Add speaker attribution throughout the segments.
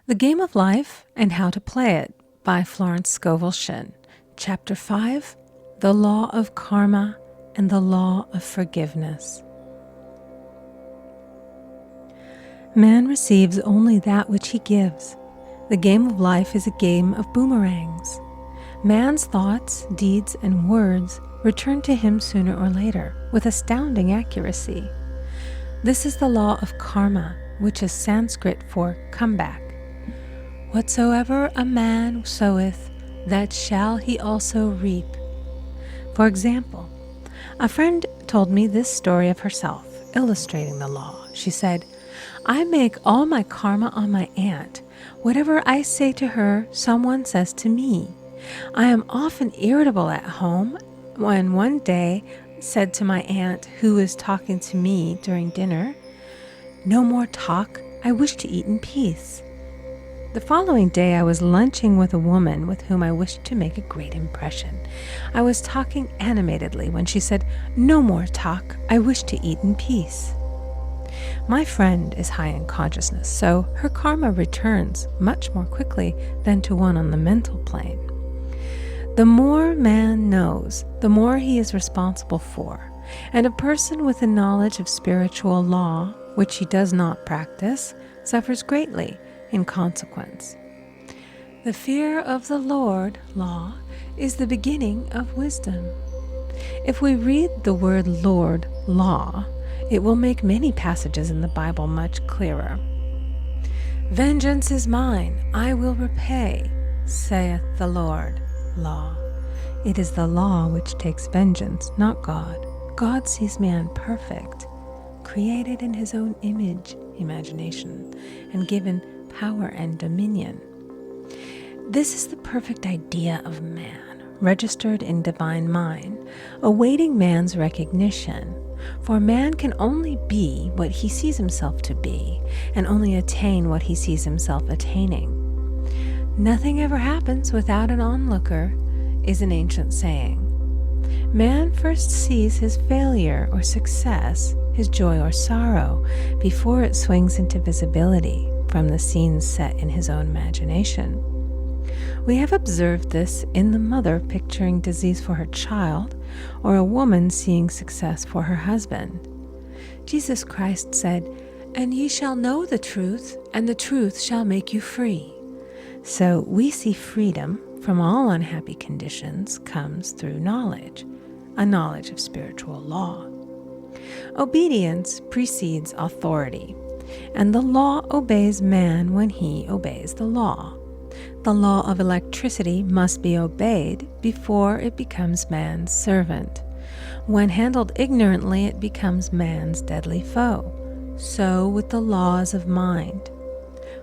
Speaker 1: The Game of Life and How to Play It by Florence Scovel Shinn. Chapter 5, The Law of Karma and the Law of Forgiveness. Man receives only that which he gives. The game of life is a game of boomerangs. Man's thoughts, deeds, and words return to him sooner or later with astounding accuracy. This is the law of karma, which is Sanskrit for comeback. Whatsoever a man soweth, that shall he also reap. For example, a friend told me this story of herself, illustrating the law. She said, "I make all my karma on my aunt. Whatever I say to her, someone says to me. I am often irritable at home when one day said to my aunt, who was talking to me during dinner, 'No more talk, I wish to eat in peace.' The following day, I was lunching with a woman with whom I wished to make a great impression. I was talking animatedly when she said, 'No more talk, I wish to eat in peace.' My friend is high in consciousness, so her karma returns much more quickly than to one on the mental plane. The more man knows, the more he is responsible for, and a person with a knowledge of spiritual law, which he does not practice, suffers greatly in consequence. The fear of the Lord, law, is the beginning of wisdom. If we read the word Lord, law, it will make many passages in the Bible much clearer. Vengeance is mine, I will repay, saith the Lord, law. It is the law which takes vengeance, not God. God sees man perfect, created in his own image, imagination, and given power and dominion. This is the perfect idea of man, registered in divine mind, awaiting man's recognition. For man can only be what he sees himself to be, and only attain what he sees himself attaining. Nothing ever happens without an onlooker, is an ancient saying. Man first sees his failure or success, his joy or sorrow, before it swings into visibility from the scenes set in his own imagination. We have observed this in the mother picturing disease for her child, or a woman seeing success for her husband. Jesus Christ said, "And ye shall know the truth, and the truth shall make you free." So we see freedom from all unhappy conditions comes through knowledge, a knowledge of spiritual law. Obedience precedes authority, and the law obeys man when he obeys the law. The law of electricity must be obeyed before it becomes man's servant. When handled ignorantly, it becomes man's deadly foe. So with the laws of mind.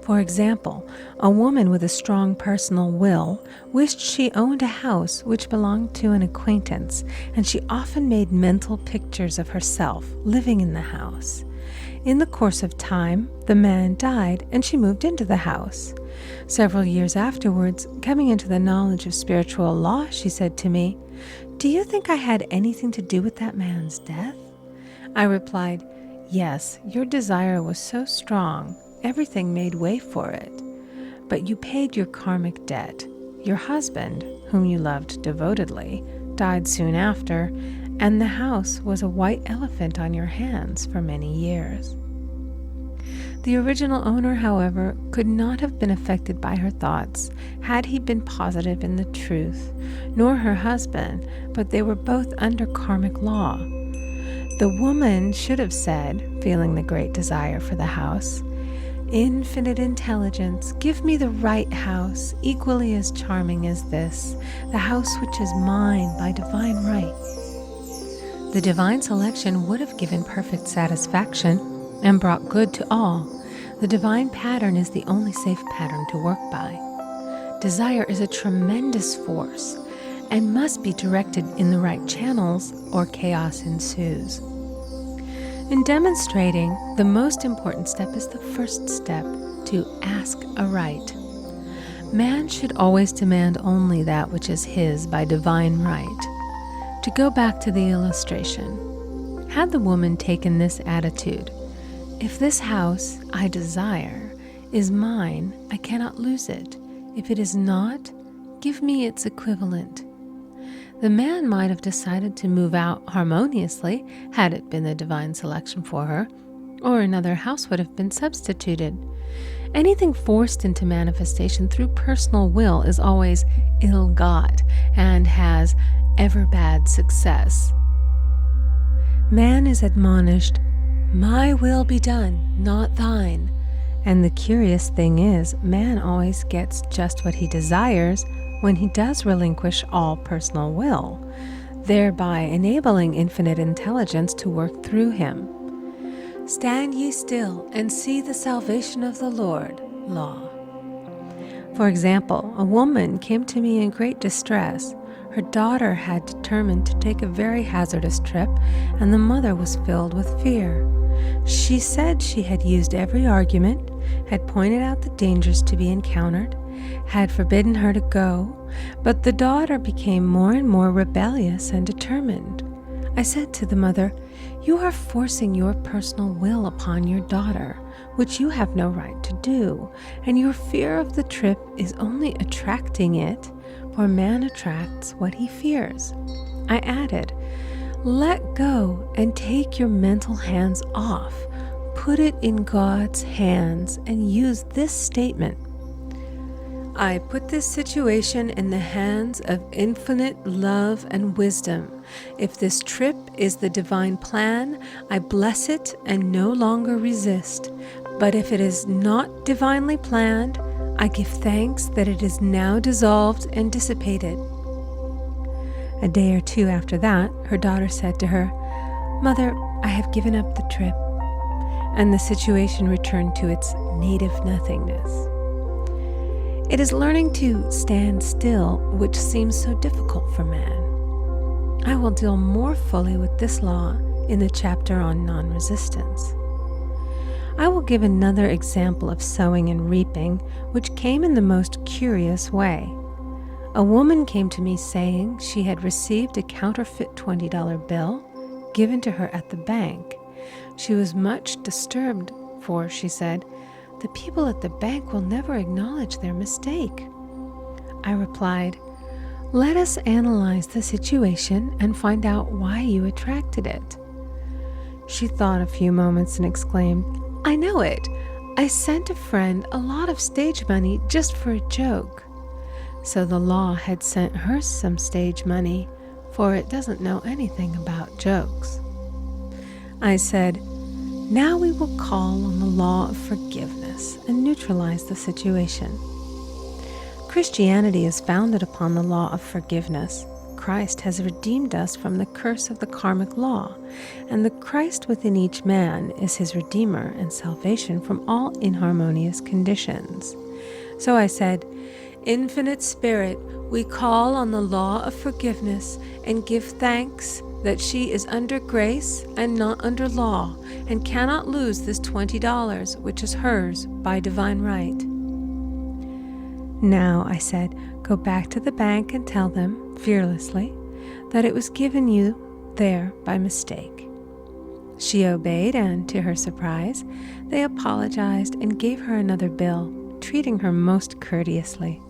Speaker 1: For example, a woman with a strong personal will wished she owned a house which belonged to an acquaintance, and she often made mental pictures of herself living in the house. In the course of time, the man died, and she moved into the house. Several years afterwards, coming into the knowledge of spiritual law, she said to me, "Do you think I had anything to do with that man's death?" I replied, "Yes, your desire was so strong, everything made way for it. But you paid your karmic debt. Your husband, whom you loved devotedly, died soon after, and the house was a white elephant on your hands for many years." The original owner, however, could not have been affected by her thoughts had he been positive in the truth, nor her husband, but they were both under karmic law. The woman should have said, feeling the great desire for the house, "Infinite intelligence, give me the right house, equally as charming as this, the house which is mine by divine right." The divine selection would have given perfect satisfaction and brought good to all. The divine pattern is the only safe pattern to work by. Desire is a tremendous force and must be directed in the right channels, or chaos ensues. In demonstrating, the most important step is the first step, to ask aright. Man should always demand only that which is his by divine right. To go back to the illustration, had the woman taken this attitude, "If this house I desire is mine, I cannot lose it. If it is not, give me its equivalent. The man might have decided to move out harmoniously had it been the divine selection for her, or another house would have been substituted. Anything forced into manifestation through personal will is always ill-got and has ever bad success. Man is admonished, "My will be done, not thine." And the curious thing is, man always gets just what he desires when he does relinquish all personal will, thereby enabling infinite intelligence to work through him. Stand ye still and see the salvation of the Lord. Law. For example, a woman came to me in great distress. Her daughter had determined to take a very hazardous trip, and the mother was filled with fear. She said she had used every argument, had pointed out the dangers to be encountered, had forbidden her to go, but the daughter became more and more rebellious and determined. I said to the mother, "You are forcing your personal will upon your daughter, which you have no right to do, and your fear of the trip is only attracting it, for man attracts what he fears." I added, "Let go and take your mental hands off. Put it in God's hands and use this statement: I put this situation in the hands of infinite love and wisdom. If this trip is the divine plan, I bless it and no longer resist. But if it is not divinely planned, I give thanks that it is now dissolved and dissipated." A day or two after that, her daughter said to her, "Mother, I have given up the trip," and the situation returned to its native nothingness. It is learning to stand still which seems so difficult for man. I will deal more fully with this law in the chapter on non-resistance. I will give another example of sowing and reaping, which came in the most curious way. A woman came to me saying she had received a counterfeit $20 bill given to her at the bank. She was much disturbed, for, she said, "The people at the bank will never acknowledge their mistake." I replied, "Let us analyze the situation and find out why you attracted it." She thought a few moments and exclaimed, "I know it. I sent a friend a lot of stage money just for a joke." So the law had sent her some stage money, for it doesn't know anything about jokes. I said, "Now we will call on the law of forgiveness and neutralize the situation." Christianity is founded upon the law of forgiveness. Christ has redeemed us from the curse of the karmic law, and the Christ within each man is his redeemer and salvation from all inharmonious conditions. So I said, "Infinite Spirit, we call on the law of forgiveness and give thanks that she is under grace and not under law, and cannot lose this $20, which is hers by divine right." Now, I said, "Go back to the bank and tell them, fearlessly, that it was given you there by mistake." She obeyed, and to her surprise, they apologized and gave her another bill, treating her most courteously.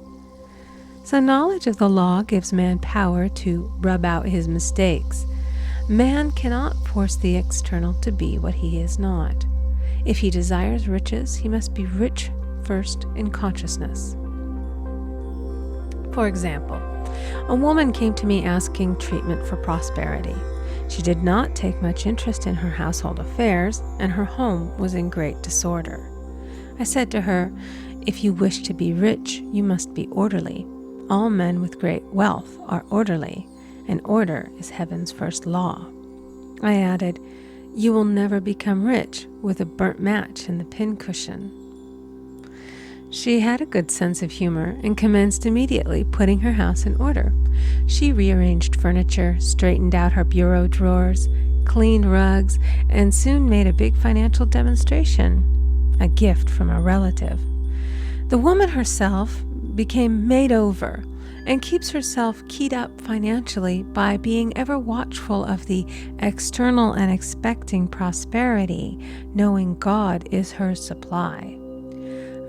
Speaker 1: So knowledge of the law gives man power to rub out his mistakes. Man cannot force the external to be what he is not. If he desires riches, he must be rich first in consciousness. For example, a woman came to me asking treatment for prosperity. She did not take much interest in her household affairs, and her home was in great disorder. I said to her, "If you wish to be rich, you must be orderly. All men with great wealth are orderly, and order is heaven's first law." I added, "You will never become rich with a burnt match in the pincushion." She had a good sense of humor and commenced immediately putting her house in order. She rearranged furniture, straightened out her bureau drawers, cleaned rugs, and soon made a big financial demonstration, a gift from a relative. The woman herself became made over and keeps herself keyed up financially by being ever watchful of the external and expecting prosperity, knowing God is her supply.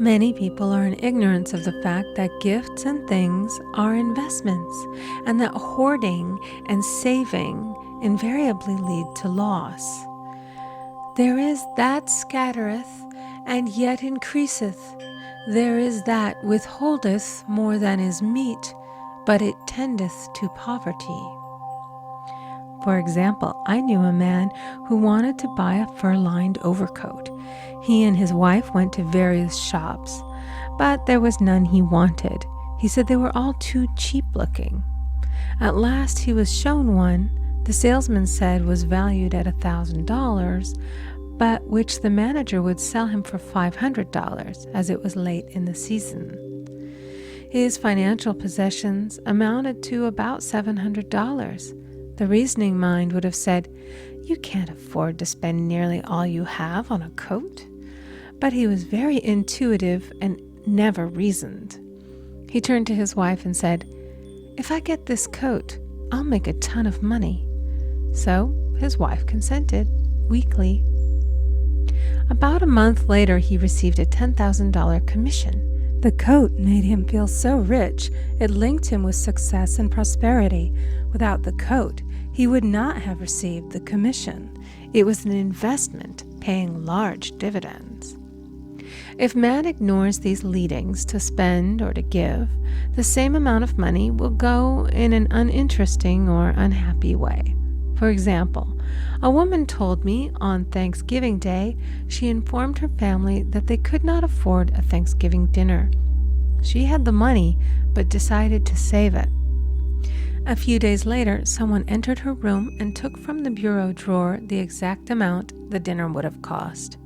Speaker 1: Many people are in ignorance of the fact that gifts and things are investments, and that hoarding and saving invariably lead to loss. There is that scattereth, and yet increaseth. There is that withholdeth more than is meet, but it tendeth to poverty. For example, I knew a man who wanted to buy a fur-lined overcoat. He and his wife went to various shops, but there was none he wanted. He said they were all too cheap looking. At last he was shown one the salesman said was valued at $1,000, but which the manager would sell him for $500 as it was late in the season. His financial possessions amounted to about $700. The reasoning mind would have said, "You can't afford to spend nearly all you have on a coat." But he was very intuitive and never reasoned. He turned to his wife and said, "If I get this coat, I'll make a ton of money." So his wife consented, weakly. About a month later, he received a $10,000 commission. The coat made him feel so rich, it linked him with success and prosperity. Without the coat, he would not have received the commission. It was an investment paying large dividends. If man ignores these leadings to spend or to give, the same amount of money will go in an uninteresting or unhappy way. For example, a woman told me on Thanksgiving Day she informed her family that they could not afford a Thanksgiving dinner. She had the money, but decided to save it. A few days later, someone entered her room and took from the bureau drawer the exact amount the dinner would have cost.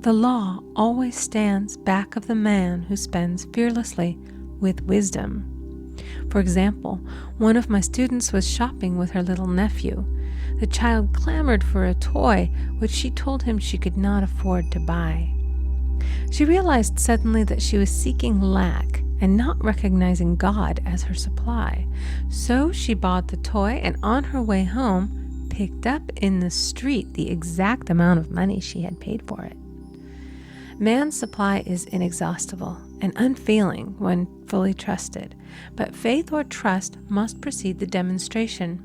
Speaker 1: The law always stands back of the man who spends fearlessly with wisdom. For example, one of my students was shopping with her little nephew. The child clamored for a toy, which she told him she could not afford to buy. She realized suddenly that she was seeking lack and not recognizing God as her supply. So she bought the toy and on her way home picked up in the street the exact amount of money she had paid for it. Man's supply is inexhaustible and unfailing when fully trusted, but faith or trust must precede the demonstration.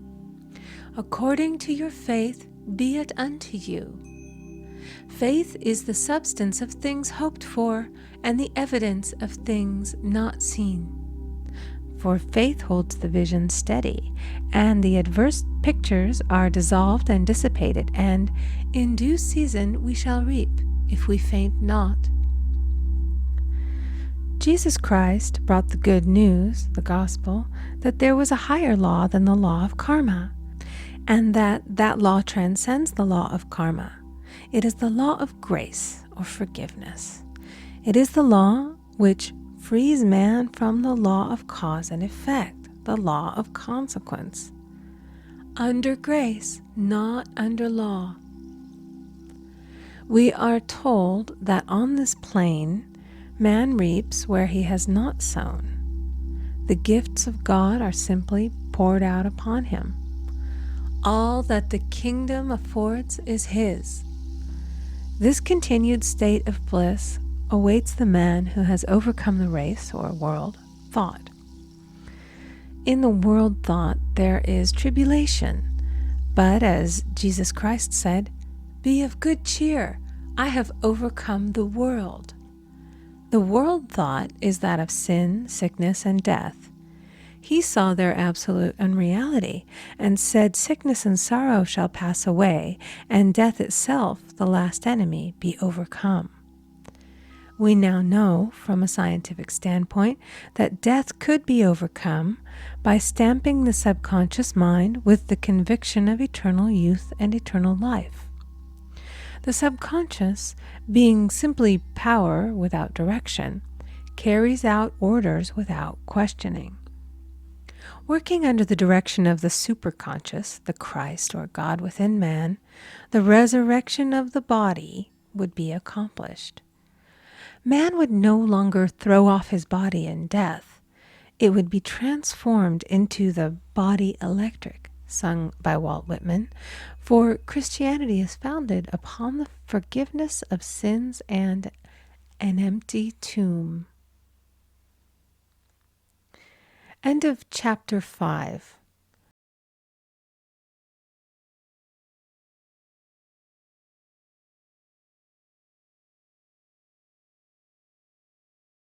Speaker 1: According to your faith, be it unto you. Faith is the substance of things hoped for and the evidence of things not seen. For faith holds the vision steady, and the adverse pictures are dissolved and dissipated, and in due season we shall reap, if we faint not. Jesus Christ brought the good news, the gospel, that there was a higher law than the law of karma, and that law transcends the law of karma. It is the law of grace or forgiveness. It is the law which frees man from the law of cause and effect, the law of consequence. Under grace, not under law. We are told that on this plane, man reaps where he has not sown. The gifts of God are simply poured out upon him. All that the kingdom affords is his. This continued state of bliss awaits the man who has overcome the race or world thought. In the world thought there is tribulation, but as Jesus Christ said, "Be of good cheer, I have overcome the world." The world thought is that of sin, sickness, and death. He saw their absolute unreality and said, "Sickness and sorrow shall pass away, and death itself, the last enemy, be overcome." We now know, from a scientific standpoint, that death could be overcome by stamping the subconscious mind with the conviction of eternal youth and eternal life. The subconscious, being simply power without direction, carries out orders without questioning. Working under the direction of the superconscious, the Christ or God within man, the resurrection of the body would be accomplished. Man would no longer throw off his body in death. It would be transformed into the body electric, sung by Walt Whitman, for Christianity is founded upon the forgiveness of sins and An empty tomb. End of chapter 5.